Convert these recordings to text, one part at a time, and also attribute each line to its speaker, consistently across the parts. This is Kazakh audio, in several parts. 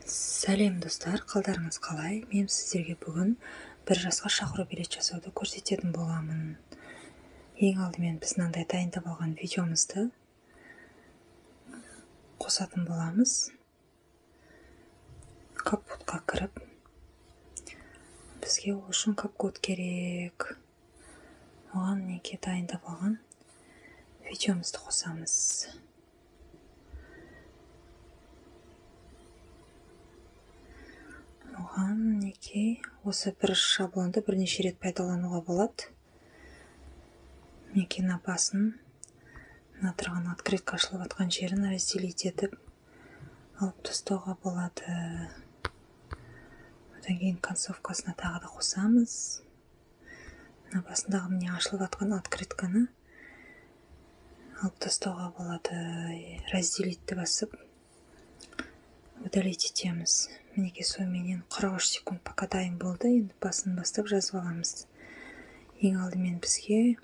Speaker 1: Сәлем достар, қалдарыңыз қалай? Мен сіздерге бүгін бір жасқа шақыру билет жасауды көрсететін боламын. Ең алдымен біз мынандай дайындап алған видеомызды қосатын боламыз. Капкодқа кіріп, бізге ол үшін капкод керек. Оған неге дайындап алған видеомызды қосамыз. Оған неге осы бір шаблонды бірнеше рет пайдалануға болады. Некені басын тұрған открытка ашылып атқан жерін разделить етіп алып тастауға болады. Одан кейін концовкасына тағы да қосамыз. Басындағы міне ашылып атқан открытканы алып тастауға болады. Разделитті басып удалить етеміз. Мінеке сонымен 43 секунд пока дайын болды. Енді басын бастап жазып аламыз. Ең алдымен бізге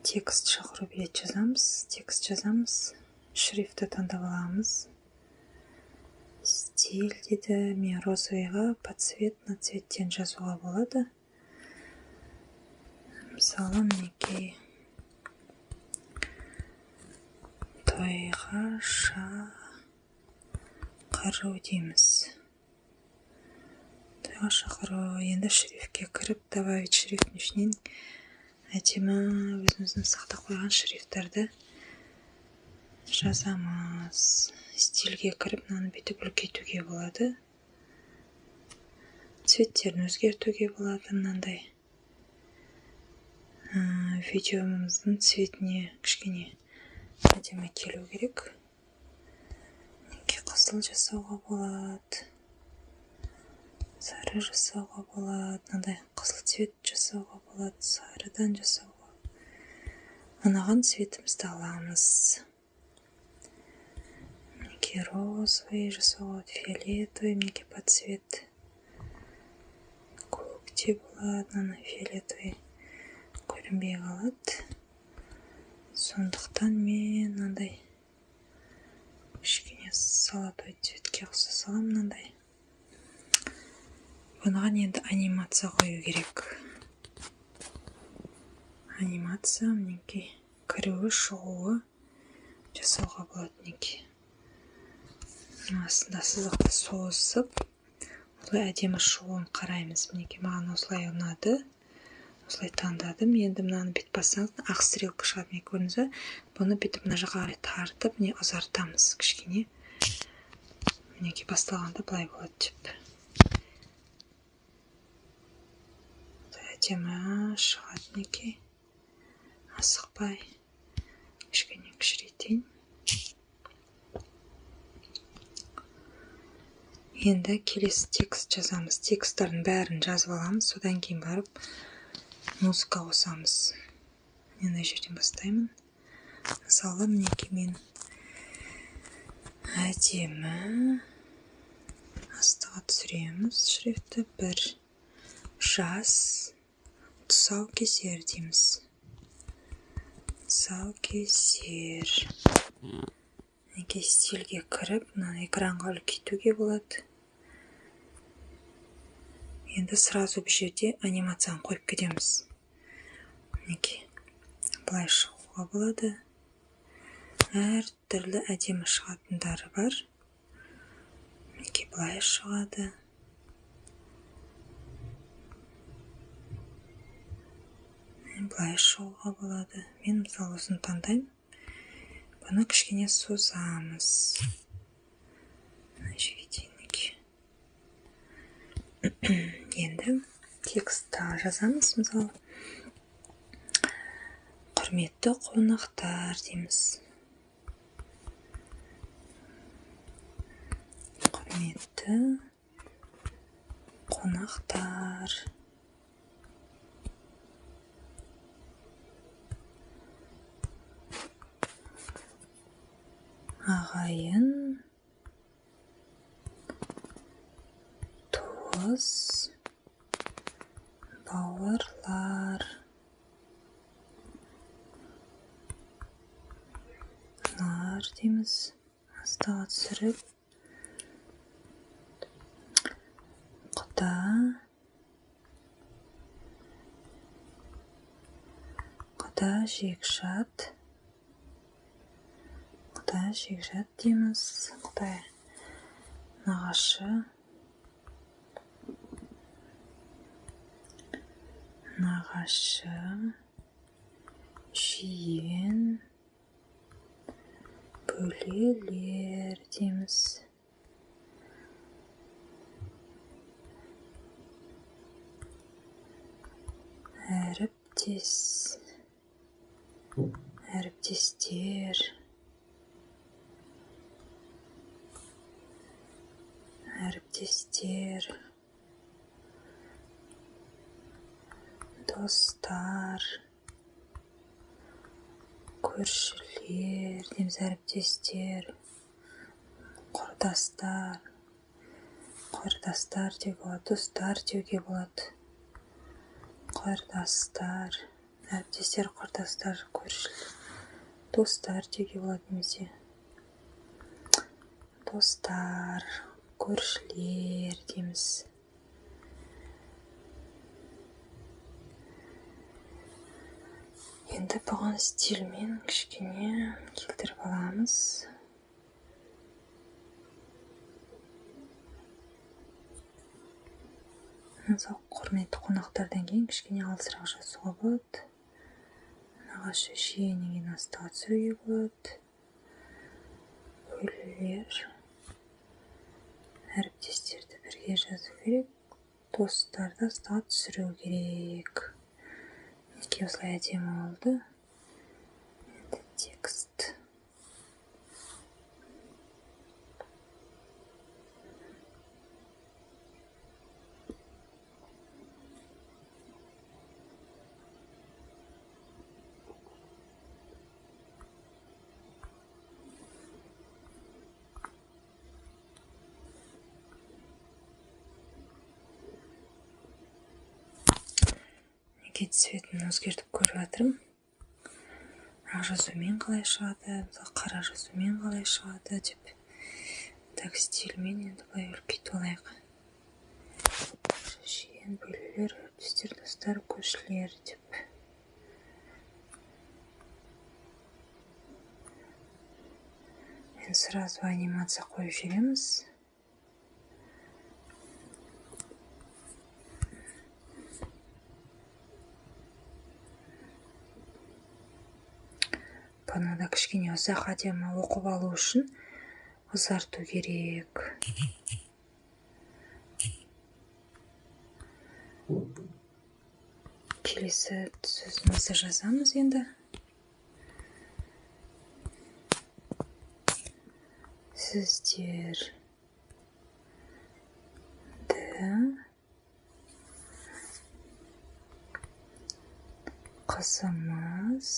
Speaker 1: текст шақыру билет жазамыз. Текст жазамыз. Шрифті таңдап аламыз. Стиль деді. Мен розовыйға под цвет на цветтен жазуға болады. Мысалы, мінеке тойға шақыру дейміз. Тойға шақыру. Енді шрифтке кіріп, добавить шрифттің ішінен әдемі өзіміздің сақтап қойған шрифттарды жазамыз. Стильге кіріп, мынаны бүйтіп үлкейтуге болады. Цветтерін өзгертуге болады. Мынандай видеомыздың цветіне кішкене әдемі келу керек. Қызыл жасауға болады. Сары жасауға болады. Мынандай қызыл цвет жасауға болады. Сарыдан жасауға. Ұнаған цветімізді аламыз. Мінеке розовый жасауға болады. Фиолетовый, мінеке под цвет. Көкте болады. Мына фиолетовый көрінбей қалады. Сондықтан мен мынандай кішкене золотой цветке қоса салам. Мынандай. Бұнаған енді анимация қою керек. Анимация, мінеке кіруі, шығуы жасауға болады. Мінеке астында сызықты созып, осылай әдемі шығуын қараймыз. Мінеке маған осылай ұнады. Осылай таңдадым. Енді мынаны бүйтіп бассаңыз, ақ стрелка шығады. Міне көрдіңіз бе? Бұны бүйтіп мына жаққа қарай тартып, міне ұзартамыз кішкене. Мінеке басталғанда былай болады деп. Әдемі шығады. Мінеке асықпай кішкене кішірейтейін. Енді келесі текст жазамыз. Тексттардың бәрін жазып аламыз. Содан кейін барып музыка қосамыз. Мен жерден бастаймын. Мысалы, мінеке мен әдемі астыға түсіреміз шрифті. Бір жас тұсаукесер дейміз. Тұсаукесер. Мінеке стильге кіріп, экранға үлкейтуге болады. Енді сразу бір жерде анимацияны қойып кетеміз. Мінеке былай шығуға болады. Әр түрлі әдемі шығатындары бар. Мінеке былай шығады. Былай шығуға болады. Мен мысалы осыны таңдаймын. Бұны кішкене созамыз. Енді текстті жазамыз. Мысалы, құрметті қонақтар дейміз. Құрметті қонақтар. Ағайын, туыс, бауырлар. Дейміз. Астыға түсіріп, құда жекжат дейміз. Құдай нағашы жиен бөлелер дейміз. Әріптестер достар, көршілер дейміз. Әріптестер, құрдастар деуге болады, достар деуге болады. Құрдастар, әріптестер, құрдастар, көршілер, достар деуге болады немесе. Достар, көршілер дейміз. Енді бұған стильмен кішкене келтіріп аламыз. Құрметті қонақтардан кейін кішкене алысырақ жазуға болады. Нағашы жиеннен кейін астыға түсіруге болады. Бөлелер, әріптестерді бірге жазу керек. Достарды астыға түсіру керек. Мінекей осылай әдемі болды. Енді текст. Цветін өзгертіп көріп жатырмын. Ақ жазумен қалай шығады, қара жазумен қалай шығады деп. Так, стильмен енді былай үлкейтіп алайық. Жиен бөлелер, әріптестер, достар, көршілер деп. Енді сразу анимация қойып жібереміз. Бұны да кішкене ұзақ әдемі оқып алу үшін ұзарту керек. Келесі сөзімізді жазамыз енді. Сіздерді қызымыз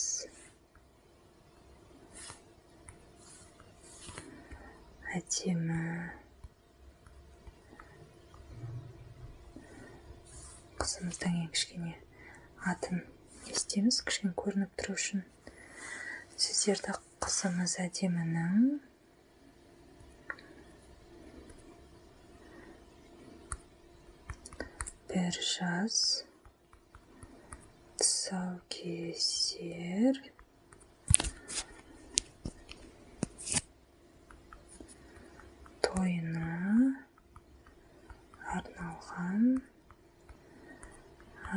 Speaker 1: әдемі. Қызымыздан ең кішкене атын естеміз, кішкене көрініп тұру үшін. Сіздерді қызымыз әдемінің бір жаз тұсаукесер тойына арналған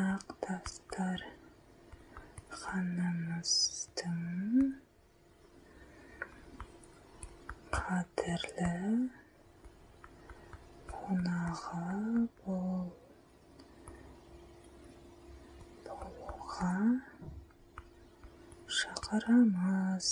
Speaker 1: ақ дастарханымыздың қадірлі қонағы болуға шақырамыз.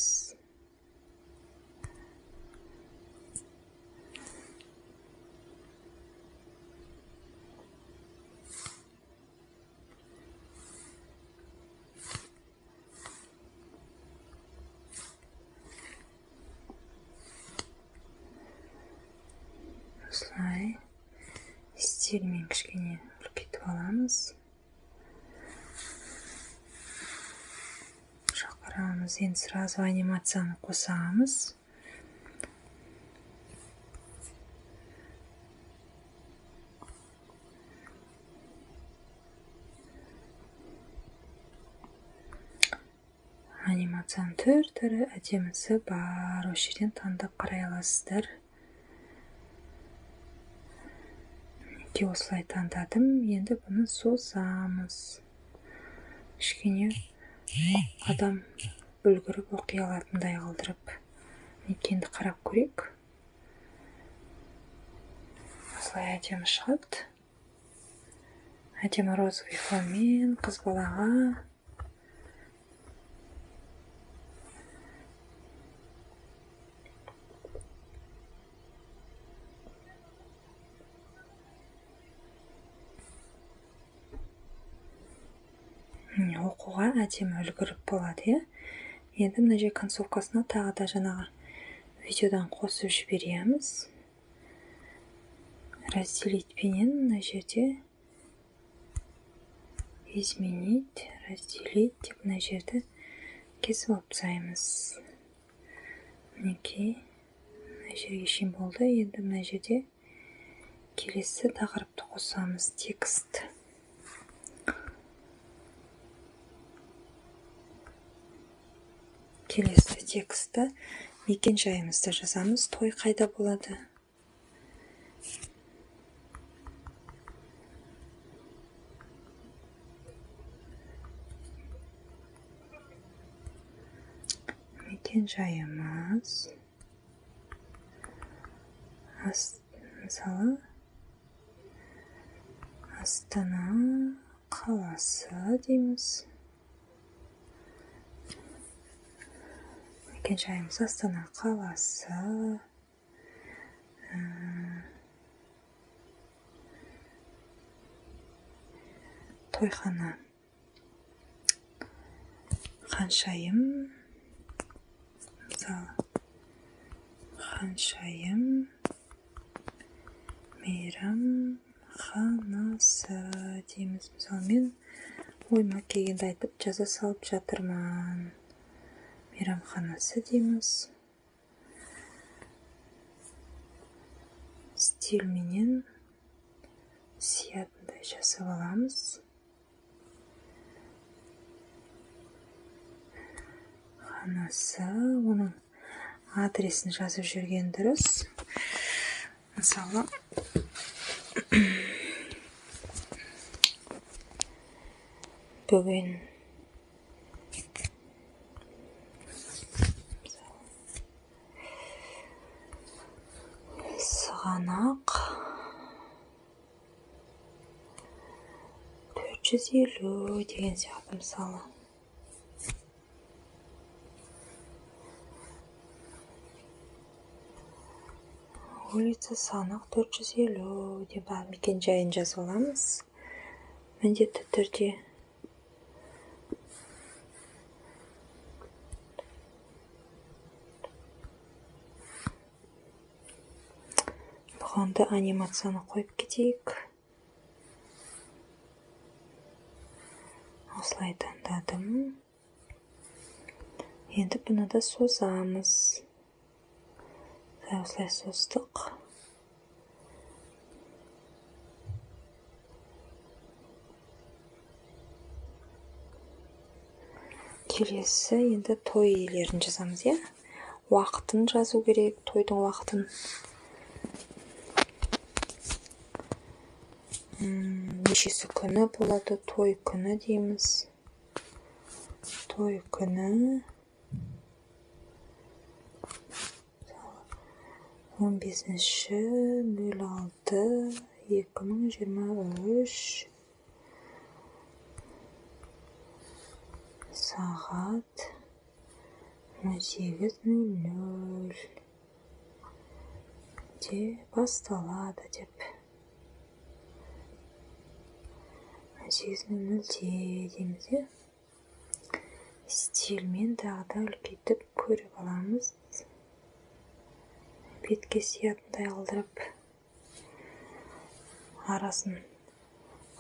Speaker 1: Осылай стильмен кішкене үлкейтіп аламыз. Шақырамыз. Енді сразу анимацияны қосамыз. анимацияның түр-түрі әдемісі бар. Осы жерден таңдап қарай аласыздар. Мінекей осылай таңдадым. Енді бұны созамыз. Кішкене адам үлгіріп оқи алатындай қылдырып. Мінекей енді қарап көрейік. Осылай әдемі шығады. Әдемі розовый фонмен қыз балаға. Оқуға әдемі үлгіріп болады. Енді мына жер концовкасына тағы да жаңағы видеодан қосып жібереміз. Разделить пенен мына жерде изменить, разделить деп мына жерді кесіп алып тастаймыз. Мінекей мына жерге шейін болды. Енді мына жерде келесі тақырыпты қосамыз. Текст. Келесі тексті мекен жайымызды жазамыз. Той қайда болады? Мекен жайымыз мысалы Астана қаласы дейміз. Мекен жайымыз Астана қаласы. Тойхана. Ханшайым. Мысалы Ханшайым мейрамханасы дейміз. Мысалы мен ойыма келгенді айтып жаза салып жатырмын. Мейрамханасы дейміз. Стильменен сиятындай жасап аламыз. Ханасы, оның адресін жазып жүрген дұрыс. Мысалы бүгін Сығанақ 450 деген сияқты мысалы. Улица Сығанақ 450 деп мекен жайын жазып аламыз. Міндетті түрде. Бұғанды анимацияны қойып кетейік. Осылай таңдадым. Енді бұны да созамыз. Осылай создық. Келесі енді той иелерін жазамыз, е? Уақытын жазу керек, тойдың уақытын. Нешесі күні болады, той күні дейміз. Той күні 15.06.2023 сағат 18:00 де басталады деп. 18:00 дейміз, е? Стильмен тағы да үлкейтіп көріп аламыз. Бетке сиятындай қылдырып арасын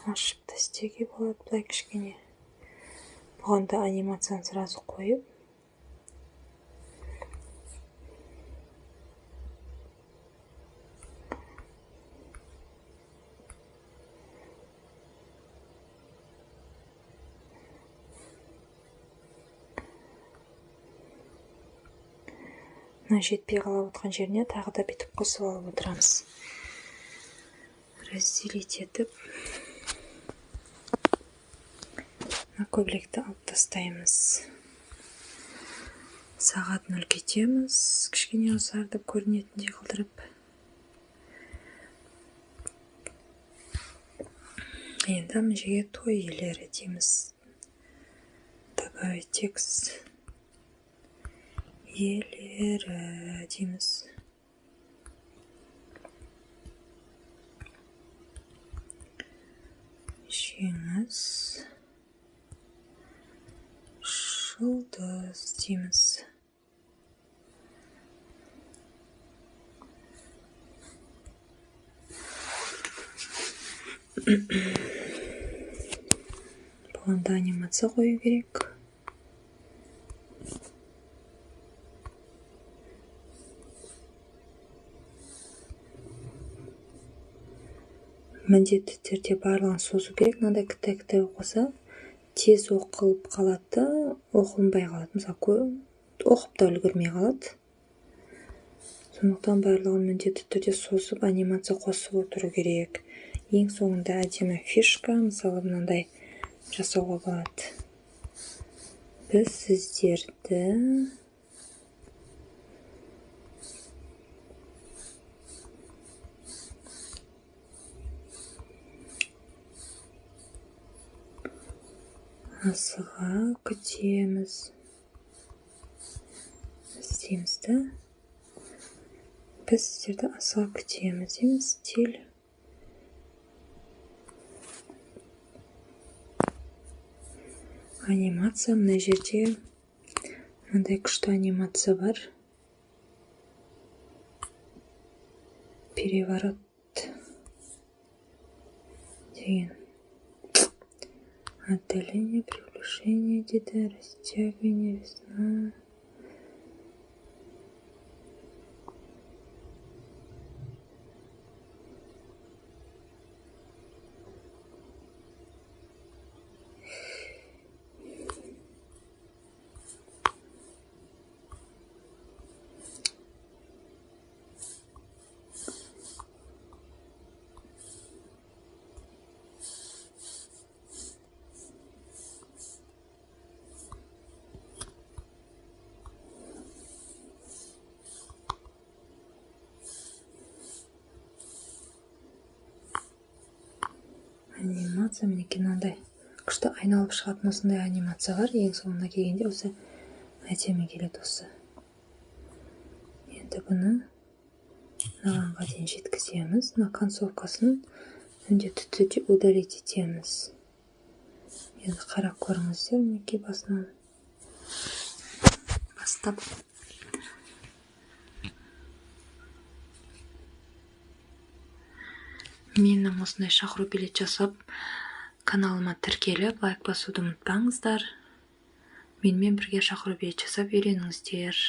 Speaker 1: ашып та істеуге болады. Бұлай кішкене. Бұғанда анимацияны сразу қойып. мына жетпей қалып отқан жеріне тағы да бүйтіп қосып алып отырамыз. Разделить етіп көбелекті алып тастаймыз. Сағатын үлкейтеміз, кішкене ұзартып көрінетіндей қылдырып. Енді мына жерге той иелері дейміз. Добавить текст. Иелері дейміз. Жеңіс. Жұлдыз дейміз. Бұғанда анимация қою керек. Міндетті түрде барлығын созу керек. Мынандай кітап оқыса, тез оқылып қалады, оқылынбай қалады. Мысалы, оқып та үлгермей қалады. Сондықтан барлығын міндетті түрде созып, анимация қосып отыру керек. Ең соңында әдемі фишка, мысалы, мынандай жасауға болады. Біз сіздерді асыға күтеміз. Істейміз да. Біз сіздерді асыға күтеміз дейміз. Стиль. Анимация. Мына жерде мынандай күшті анимация бар. Переворот деген. Отдаление, приближение дейді, растягивание, весна. Анимация мінекей мынандай күшті айналып шығатын осындай анимация бар. Ең соңына келгенде осы әдемі келеді осы. Енді бұны мынағанға дейін жеткіземіз. Мына концовкасын міндетті түрде удалить етеміз. Енді қарап көріңіздер, мінекей басынан бастап. Менің осындай шақыру билет жасап, каналыма тіркеліп, лайк басуды ұмытпаңыздар. Менімен бірге шақыру билет жасап үйреніңіздер.